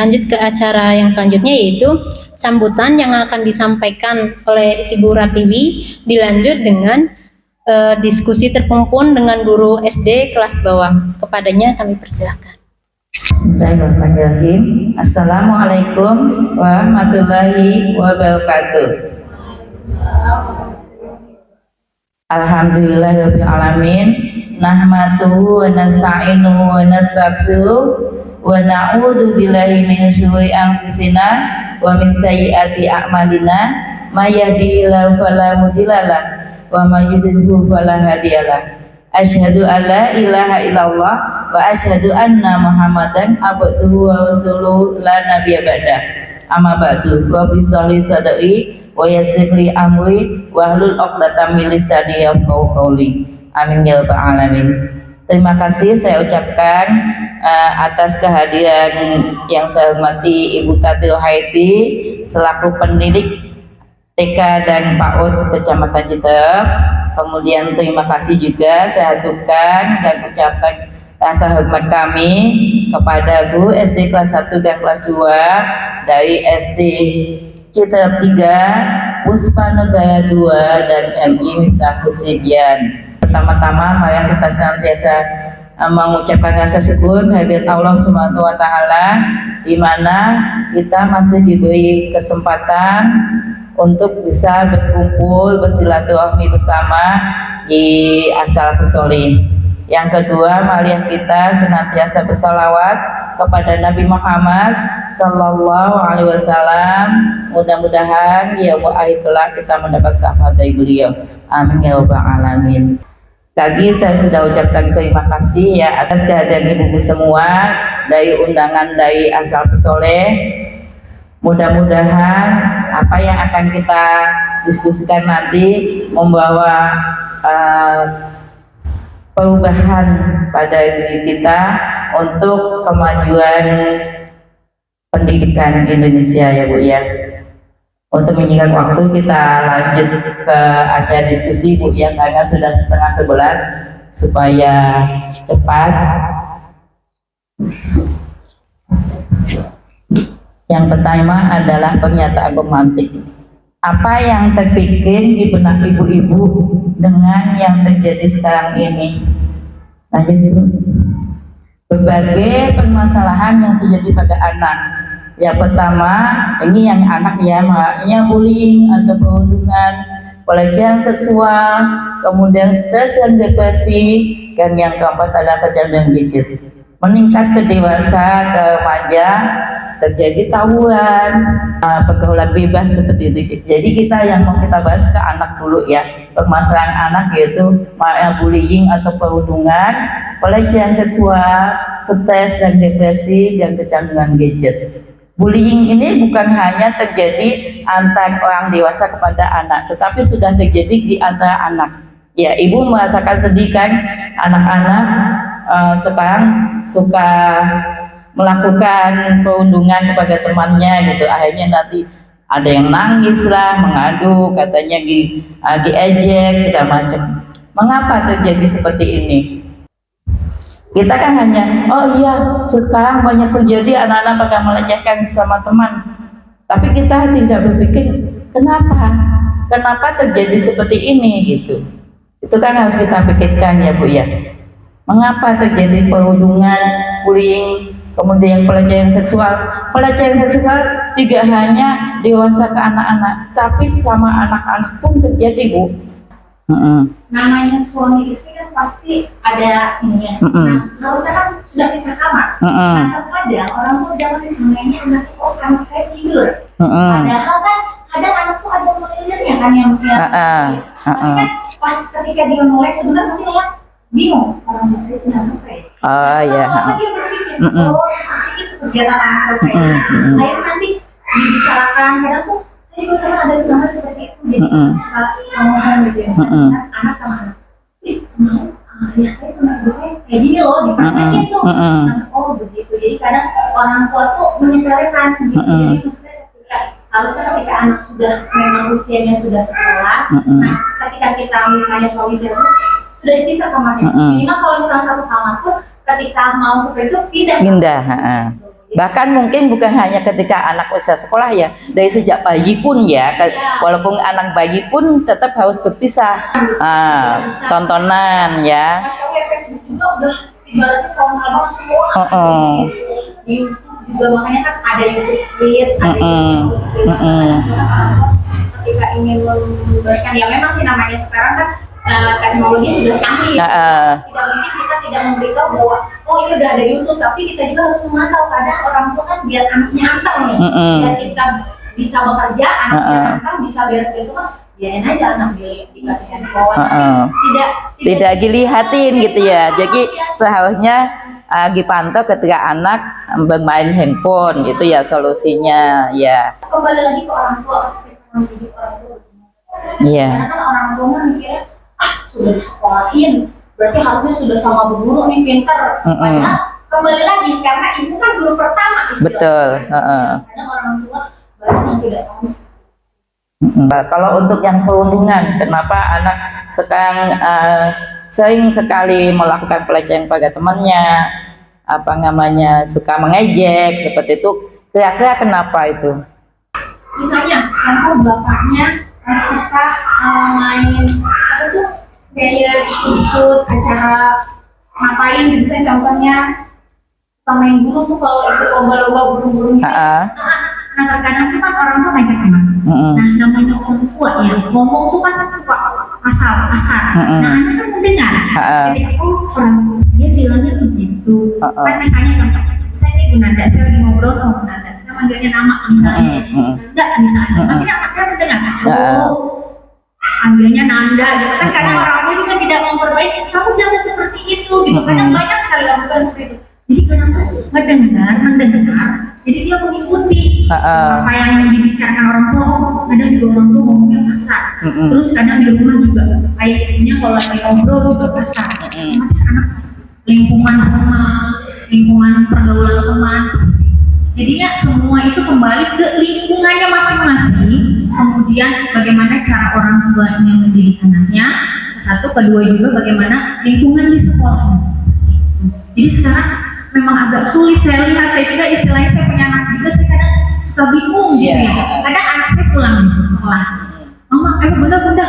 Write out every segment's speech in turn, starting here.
lanjut ke acara yang selanjutnya, yaitu sambutan yang akan disampaikan oleh Ibu Ratiwi, dilanjut dengan diskusi terkumpul dengan guru SD kelas bawah. Kepadanya kami persilakan. Bismillahirrahmanirrahim. Assalamualaikum warahmatullahi wabarakatuh. Alhamdulillahirabbil alamin. Nahmaduhu wa nasta'inuhu wa nastaghfiruh wa na'udzu billahi min syururi anfusina wa min sayyiati a'malina. May yahdihillahu fala mudhillalah wa may yudhlil fala hadiyalah. Asyhadu an la ilaha illallah wa asyhadu anna Muhammadan abduhu wa rasuluhu la nabiyya ba'da. Amma ba'du. Wa bisolli sadri wa yassir li amri wa hlul 'uqdatam min lisani yafqahu qawli. Amin ya rabbal alamin. Terima kasih saya ucapkan atas kehadiran yang saya hormati Ibu Tati Rohaiti selaku pendidik TK dan PAUD Kecamatan Citerep. Kemudian terima kasih juga saya aturkan dan ucapkan rasa hormat kami kepada guru SD kelas 1 dan kelas 2 dari SD Citerep 3, Puspa Negara 2 dan MI Miftah Husibian. Pertama-tama mari kita senantiasa mengucapkan rasa syukur kehadirat Allah Subhanahu wa taala, di mana kita masih diberi kesempatan untuk bisa berkumpul bersilaturahmi bersama di As-Salafus Sholih. Yang kedua, mari kita senantiasa bersalawat kepada Nabi Muhammad Sallallahu Alaihi Wasallam. Mudah-mudahan ya akhir kelak kita mendapat syafaat dari beliau. Amin ya rabbal alamin. Lagi saya sudah ucapkan terima kasih ya atas kehadiran ibu-ibu semua dari undangan dari As-Salafus Sholih. Mudah-mudahan apa yang akan kita diskusikan nanti membawa perubahan pada diri kita untuk kemajuan pendidikan Indonesia ya Bu ya. Untuk menyingkat waktu kita lanjut ke acara diskusi Bu ya, karena sudah 10:30 supaya cepat. Yang pertama adalah pernyataan romantik. Apa yang terpikir di benak ibu-ibu dengan yang terjadi sekarang ini? Lanjut dulu. Berbagai permasalahan yang terjadi pada anak. Yang pertama, ini yang anak ya, makanya bullying atau perundungan, pelecehan seksual, kemudian stres dan depresi, dan yang keempat adalah kecanduan gadget. Meningkat ke dewasa, ke remaja, terjadi tawuran, pergaulan bebas seperti itu. Jadi kita yang mau kita bahas ke anak dulu ya, permasalahan anak yaitu bullying atau perundungan, pelecehan seksual, stres dan depresi, dan kecanduan gadget. Bullying ini bukan hanya terjadi antara orang dewasa kepada anak, tetapi sudah terjadi di antara anak. Ya, ibu merasakan sedih kan, anak-anak sekarang suka melakukan perundungan kepada temannya gitu. Akhirnya nanti ada yang nangis lah, mengadu, katanya diejek segala macam. Mengapa terjadi seperti ini? Kita kan hanya, oh iya sekarang banyak terjadi anak-anak pada melecehkan sesama teman. Tapi kita tidak berpikir kenapa terjadi seperti ini gitu. Itu kan harus kita pikirkan ya Bu ya. Mengapa terjadi perundungan, bullying, kemudian pelecehan seksual? Pelecehan seksual tidak hanya dewasa ke anak-anak, tapi sama anak-anak pun terjadi Bu. Namanya suami istri kan pasti ada ininya. Nah, harusnya kan sudah pisah kamar. Nah, terkadang orang tuh jangan disangkanya anaknya, oh anak saya tidur. Padahal kan kadang anak tuh ada melilirnya kan yang pasti kan pas ketika dia melek sebentar pasti ngeliat bingung orang saya sedang apa ya. Apa dia berpikir seperti itu kegiatan anak saya. Akhirnya nanti dibicarakan kadang tuh saya juga pernah ada drama seperti itu. Jadi ngomong gitu ya, anak sama anak. Ya saya sama ibu saya kayak gini loh, dipraktekin tuh. Oh begitu. Jadi kadang orang tua tuh menyepelekan gitu. Jadi maksudnya harusnya ketika anak sudah memang usianya sudah sekolah, nah ketika kita misalnya suami istri sudah dipisah kamarnya. Minimal kalau misalnya satu kamar pun ketika mau seperti itu pindah. Bahkan mungkin bukan hanya ketika anak usia sekolah ya, dari sejak bayi pun ya, walaupun anak bayi pun tetap harus berpisah tontonan ya. Facebook juga udah ibaratnya formal banget semua. Di YouTube juga makanya kan ada YouTube Kids, ada YouTube khusus ketika ingin memberikan ya memang sih namanya sekarang kan teknologi sudah canggih. Tidak mungkin kita tidak memberitahu bahwa oh ini udah ada YouTube, tapi kita juga harus memantau kadang orang tua kan biar anaknya anteng nih, biar kita bisa bekerja, anaknya anteng bisa beres-beres kan, biarin aja anak dikasih handphone, tidak dilihatin gitu ya. Jadi seharusnya dipantau ketika anak bermain handphone gitu ya solusinya ya. Kembali lagi ke orang tua, orang tua. Iya. Karena kan orang tua mah mikirnya sudah disekolahin, berarti harusnya sudah sama bu guru nih pinter. Padahal kembali lagi karena ibu kan guru pertama istilahnya. Betul. Kadang orang tua banyak yang tidak tahu. Kalau untuk yang perundungan, kenapa anak sekarang sering sekali melakukan pelecehan pada temannya, suka mengejek seperti itu, kira-kira kenapa itu? Misalnya, contoh bapaknya suka mainin apa tuh kayak ikut acara ngapain gitu, saya contohnya suka main burung tuh kalau ikut lomba-lomba burung-burung gitu. Nah terkadang tuh kan orang tuh ngajak anak. Nah namanya orang tua ya ngomong tuh kan suka asal. Nah anak kan mendengar. Jadi orang tua saya bilangnya begitu. Kan misalnya contoh saya nih Bu Nanda, saya lagi ngobrol sama Bu Nanda, saya manggilnya nama misalnya Nanda misalnya, pasti anak saya mendengar. Panggilnya Nanda gitu kan, kadang orang tua juga tidak memperbaiki, kamu jangan seperti itu gitu. Kadang banyak sekali orang tua seperti itu. Jadi kadang mendengar, jadi dia mengikuti apa yang dibicarakan orang tua. Kadang juga orang tua ngomongnya kasar. Terus kadang di rumah juga kayak ibunya kalau lagi ngobrol juga kasar. Otomatis anak lingkungan rumah, lingkungan pergaulan teman pasti. Jadinya semua itu kembali ke lingkungannya masing-masing. Kemudian bagaimana cara orang tuanya mendidik anaknya. Satu, kedua juga bagaimana lingkungan di sekolah. Jadi sekarang memang agak sulit saya lihat, saya juga istilahnya saya punya anak juga, saya kadang suka bingung gitu ya. Kadang anak saya pulang dari sekolah, mama bunda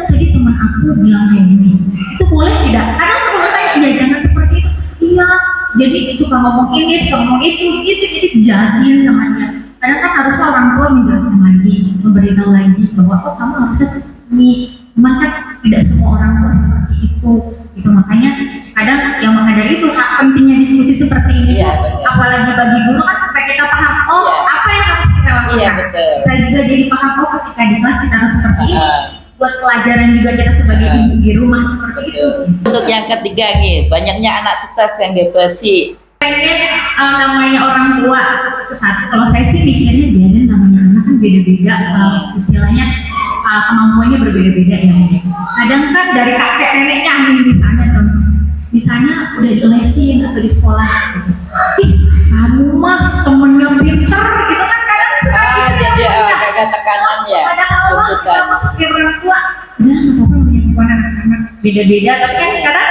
tadi teman aku bilang kayak gini, itu boleh tidak? Kadang sekolah tanya, iya jangan seperti itu. Iya, jadi suka ngomong ini, suka ngomong itu, jadi dijelasin sama dia. Kadang kan harusnya orang tua menjelaskan lagi, memberitahu lagi bahwa oh kamu harusnya ini, cuman kan tidak semua orang tua seperti itu. Gitu makanya kadang yang menghadap itu hak pentingnya diskusi seperti ini apalagi bagi guru kan supaya kita paham apa yang harus kita lakukan. Kita juga jadi paham ketika di kelas kita harus seperti ini, buat pelajaran juga kita sebagai ibu di rumah seperti itu. Untuk yang ketiga nih, banyaknya anak stres yang depresi. Pengen namanya orang tua satu, kalau saya sih mikirnya biarin namanya anak kan beda-beda, istilahnya kemampuannya berbeda-beda ya. Kadang kan dari kakek neneknya misalnya udah dilesin atau di sekolah, kamu mah temennya pinter gitu kan, kadang suka jadi agak tekanan ya. Padahal kalau sebagai orang tua udah nggak apa-apa punya anak-anak beda-beda, tapi kan kadang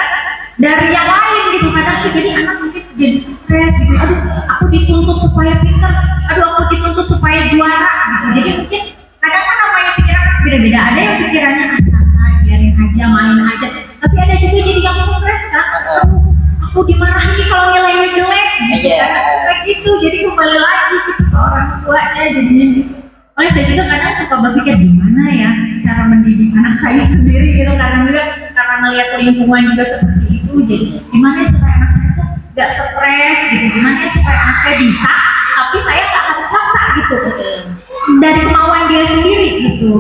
dari yang lain gitu, kadang jadi anak mungkin jadi stres gitu, aduh aku dituntut supaya pinter, aduh aku dituntut supaya juara gitu. Jadi mungkin kadang kan namanya pikiran beda-beda, ada yang pikirannya santai, biarin aja, main aja, tapi ada juga jadi yang stres kan, aku dimarahin kalau nilainya jelek gitu kan, kayak gitu. Jadi kembali lagi gitu ke orang tuanya jadinya gitu. Oleh saya juga kadang suka berpikir gimana ya cara mendidik anak saya sendiri gitu, kadang juga karena melihat lingkungan juga seperti itu, jadi gimana ya supaya anak saya tuh gak stres gitu, gimana ya supaya anak saya bisa tapi saya gak harus maksa gitu dari kemauan dia sendiri gitu.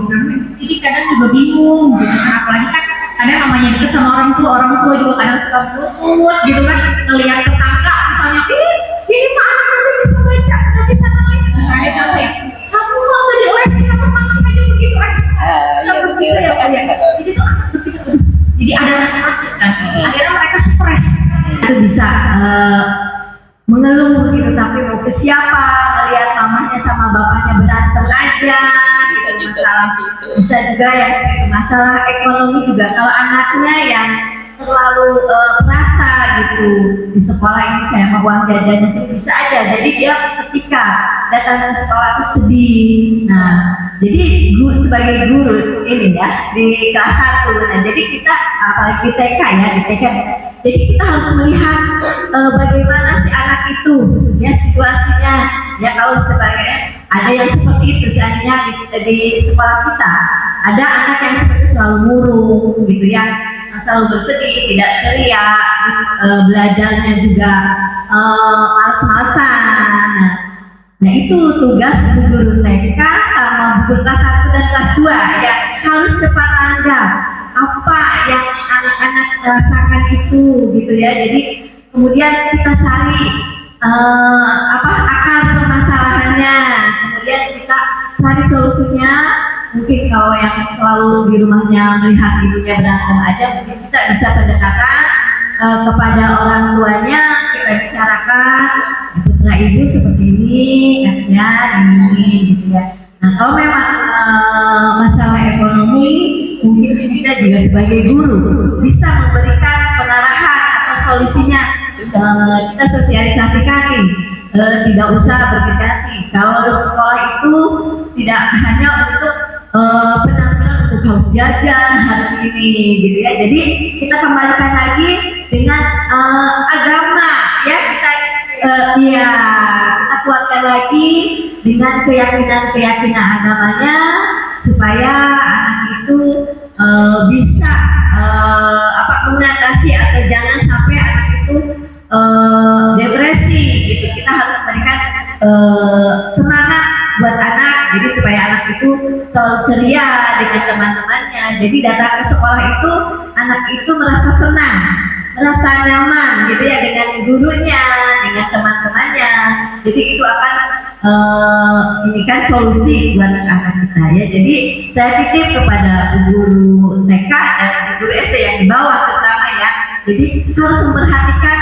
Jadi kadang juga bingung gitu kan, apalagi kan kadang namanya deket sama orang tua juga kadang suka menuntut gitu kan, ngelihat tetangga misalnya ini mah anak nanti bisa baca, nanti bisa nulis misalnya contoh ya, kamu mau tadi les kamu masih aja begitu aja. Jadi tuh anak berpikir, jadi ada rasa takut kan, akhirnya mereka stres. Itu bisa mengeluh gitu, tapi mau ke siapa, ngelihat mamanya sama bapaknya berantem aja, Bisa juga masalah seperti itu. bisa juga yang masalah ekonomi juga, kalau anaknya yang terlalu perasa gitu di sekolah ini saya mau uang jajannya bisa aja. Jadi dia ketika datang ke sekolah itu sedih. Nah, jadi sebagai guru ini ya di kelas 1. Nah, jadi kita apalagi di TK ya, di TK. Jadi kita harus melihat bagaimana si anak itu ya situasinya. Ya kalau sebagai ada yang seperti itu seandainya di sekolah kita ada anak yang seperti selalu murung gitu ya, selalu bersedih, tidak ceria, terus belajarnya juga males-malesan. Nah itu tugas guru TK sama guru kelas 1 dan kelas 2 ya, harus cepat tanggap apa yang anak-anak rasakan itu gitu ya. Jadi kemudian kita cari akar permasalahannya, kemudian kita cari solusinya. Mungkin kalau yang selalu di rumahnya melihat ibunya berantem aja, mungkin kita bisa pendekatan kepada orang tuanya, kita bicarakan putra ibu seperti ini, kasihan ini gitu ya. Nah kalau memang masalah ekonomi, mungkin kita juga sebagai guru bisa memberikan pengarahan atau solusinya. Kita sosialisasikan nih, tidak usah berkecil. Kalau sekolah itu tidak hanya untuk penampilan, untuk harus jajan, harus ini gitu ya. Jadi kita kembalikan lagi dengan agama ya, kita kuatkan lagi dengan keyakinan agamanya supaya anak itu bisa mengatasi atau jangan sampai anak itu depresi gitu. Kita harus memberikan semangat buat anak, jadi supaya anak itu selalu ceria dengan teman-temannya. Jadi datang ke sekolah itu anak itu merasa senang, merasa nyaman gitu ya dengan gurunya, dengan teman-temannya. Jadi itu akan ini kan solusi buat anak kita ya. Jadi saya titip kepada guru TK dan guru SD yang di bawah terutama ya. Jadi harus memperhatikan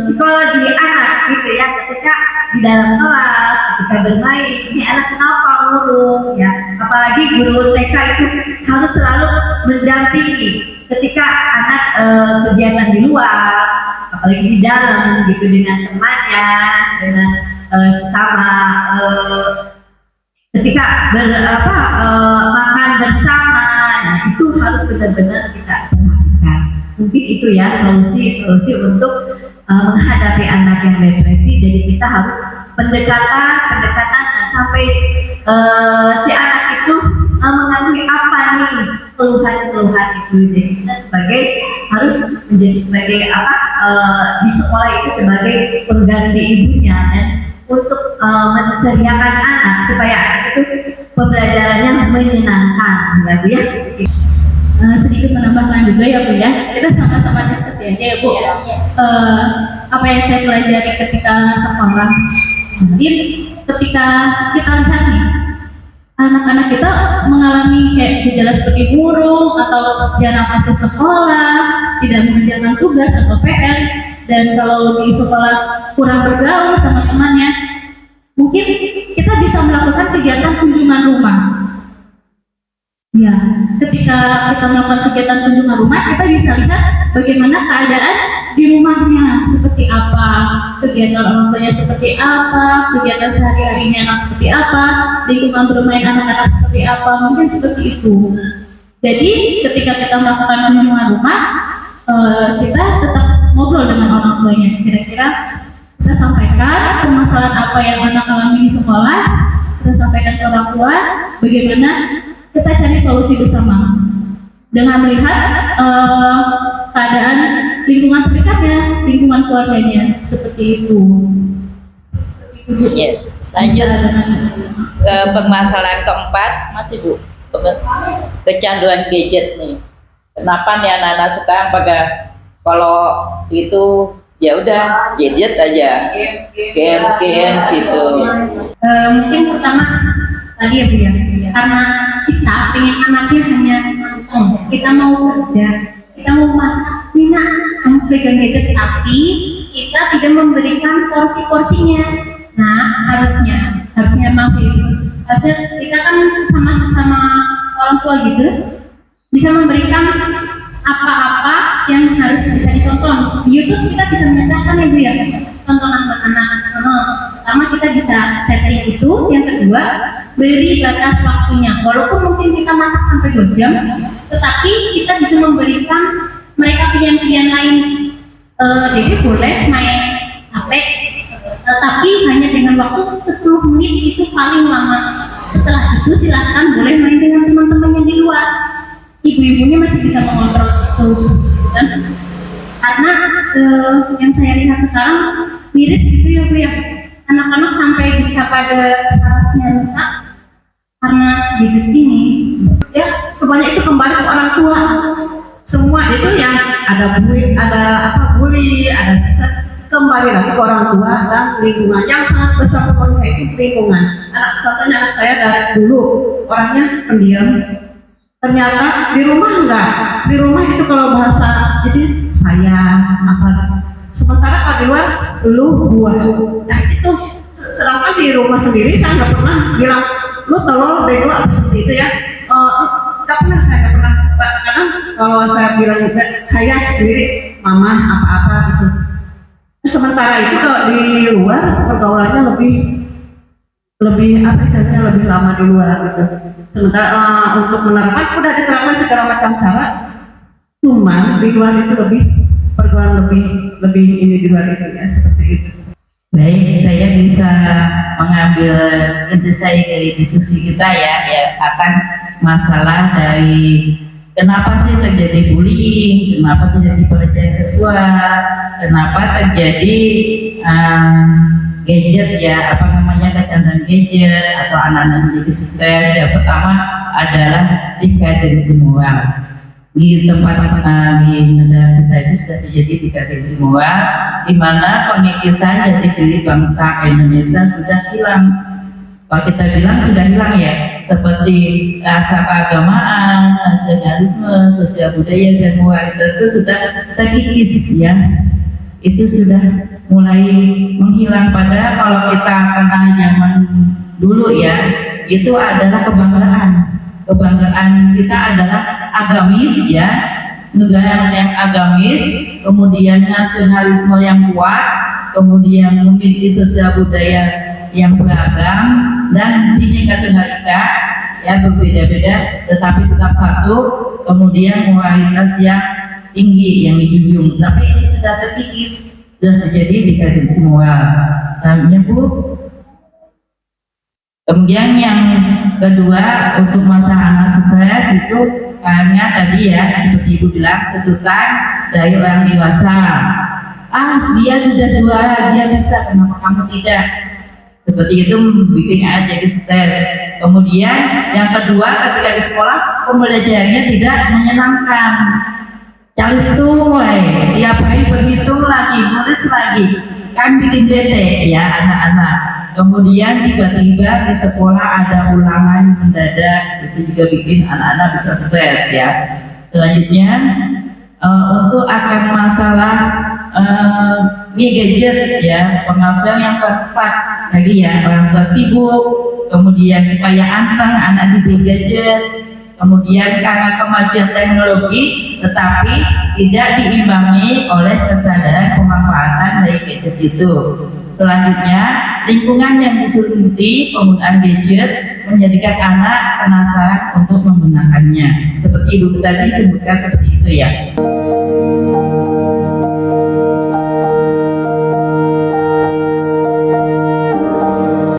psikologi anak gitu ya, ketika di dalam kelas, ketika bermain, ini anak kenapa murung ya. Apalagi guru TK itu harus selalu mendampingi ketika anak kegiatan di luar, apalagi di dalam gitu dengan temannya, dengan sesama ketika makan bersama. Nah itu harus benar-benar kita perhatikan. Mungkin itu ya solusi untuk menghadapi anak yang depresi. Jadi kita harus pendekatan sampai si anak itu mengakui apa nih keluhan itu. Jadi kita harus menjadi sebagai di sekolah itu sebagai pengganti ibunya dan untuk menceriakan anak supaya anak itu pembelajarannya menyenangkan ya Bu ya. Sedikit menambahkan juga ya Bu ya, kita sama-sama diskusi aja ya Bu. Apa yang saya pelajari ketika sekolah, mungkin ketika kita lihat nih anak-anak kita mengalami kayak gejala seperti murung atau jarang masuk sekolah, tidak mengerjakan tugas atau PR, dan kalau di sekolah kurang bergaul sama temannya, mungkin kita bisa melakukan kegiatan kunjungan rumah. Ya, ketika kita melakukan kegiatan kunjungan rumah, kita bisa lihat bagaimana keadaan di rumahnya seperti apa, kegiatan orang tuanya seperti apa, kegiatan sehari-harinya anak seperti apa, lingkungan bermain anak-anak seperti apa, mungkin seperti itu. Jadi ketika kita melakukan kunjungan rumah, kita tetap ngobrol dengan orang tuanya. Kira-kira kita sampaikan permasalahan apa yang anak alami di sekolah, kita sampaikan ke orang tua, bagaimana kita cari solusi bersama dengan melihat keadaan lingkungan terdekatnya, lingkungan keluarganya, seperti itu. Yes. Lanjut ke permasalahan keempat, masih Bu, kecanduan gadget nih. Kenapa nih anak-anak sekarang pada kalau itu ya udah gadget aja, games gitu. Mungkin pertama tadi ya Bu ya, karena kita pengen anaknya hanya nonton, kita mau kerja, kita mau masak, Nina kamu pegang gadget, tapi kita tidak memberikan porsi-porsinya. Nah harusnya maaf ya, harusnya kita kan sama orang tua gitu bisa memberikan apa-apa yang yang harus bisa ditonton. Di YouTube kita bisa menyediakan ya Bu ya, tontonan buat anak-anak. Pertama kita bisa setting itu. Yang kedua, beri batas waktunya. Walaupun mungkin kita masak sampai 2 jam, tetapi kita bisa memberikan mereka pilihan-pilihan lain. Jadi boleh main HP, tapi hanya dengan waktu 10 menit itu paling lama. Setelah itu silahkan boleh main dengan teman-teman yang di luar. Ibu-ibunya masih bisa mengontrol itu, kan? Karena yang saya lihat sekarang miris gitu ya Bu ya, anak-anak sampai bisa pada sarafnya rusak karena gadget ini. Ya, semuanya itu kembali ke orang tua. Semua itu yang ada bully, ada sesat, kembali lagi ke orang tua dan lingkungan. Yang sangat besar pemenangnya itu lingkungan. Contohnya anak saya dari dulu orangnya pendiam, ternyata di rumah enggak. Di rumah itu kalau bahasa jadi saya apa. Sementara kalau di luar lu gua. Nah itu sedangkan di rumah sendiri saya nggak pernah bilang lu tolol bego apa seperti itu ya. Nggak pernah, saya nggak pernah. Kadang kalau saya bilang juga saya sendiri mama apa-apa gitu. Sementara itu kalau di luar pergaulannya lebih apa istilahnya, lebih lama di luar gitu. Sementara untuk menerapkan udah diterapkan segala macam cara, cuman di luar itu pergaulan lebih ini di luar itu ya, seperti itu. Baik, saya bisa mengambil intisari dari diskusi kita ya akan masalah dari kenapa sih terjadi bullying, kenapa terjadi pelecehan seksual, kenapa terjadi gadget ya, apa namanya, kecanduan gadget atau anak-anak menjadi stres. Yang pertama adalah dekadensi moral. Di tempat di negara kita itu sudah terjadi dekadensi moral, di mana pengkikisan jati diri bangsa Indonesia sudah hilang. Kalau kita bilang sudah hilang ya, seperti rasa keagamaan, nasionalisme, sosial budaya dan moralitas itu sudah terkikis ya. Itu sudah mulai menghilang. Padahal kalau kita kenal zaman dulu ya, itu adalah kebanggaan kita adalah agamis ya, negara yang agamis, kemudian nasionalisme yang kuat, kemudian memiliki sosial budaya yang beragam, dan Bhinneka Tunggal Ika ya, berbeda-beda tetapi tetap satu, kemudian moralitas yang tinggi yang dijunjung. Tapi ini sudah terkikis, sudah terjadi dekadensi moral. Selanjutnya Bu. Kemudian yang kedua, untuk masalah anak stres itu karena tadi ya seperti Ibu bilang, tuntutan dari orang dewasa. Dia sudah juara, dia bisa, kenapa kamu tidak? Seperti itu bikin aja jadi stres. Kemudian yang kedua, ketika di sekolah pembelajarannya tidak menyenangkan. Calis tuai, tiap hari berhitung lagi, nulis lagi, kan bikin bete ya anak-anak. Kemudian tiba-tiba di sekolah ada ulangan mendadak, itu juga bikin anak-anak bisa stres ya. Selanjutnya untuk akan masalah gadget ya, pengasuhan yang tepat lagi ya, orang tua sibuk, kemudian supaya anteng anak dibeli gadget, kemudian karena kemajuan teknologi tetapi tidak diimbangi oleh kesadaran pemanfaatan dari gadget itu. Selanjutnya, lingkungan yang disuruti penggunaan gadget menjadikan anak penasaran untuk menggunakannya. Seperti Ibu tadi sebutkan seperti itu ya.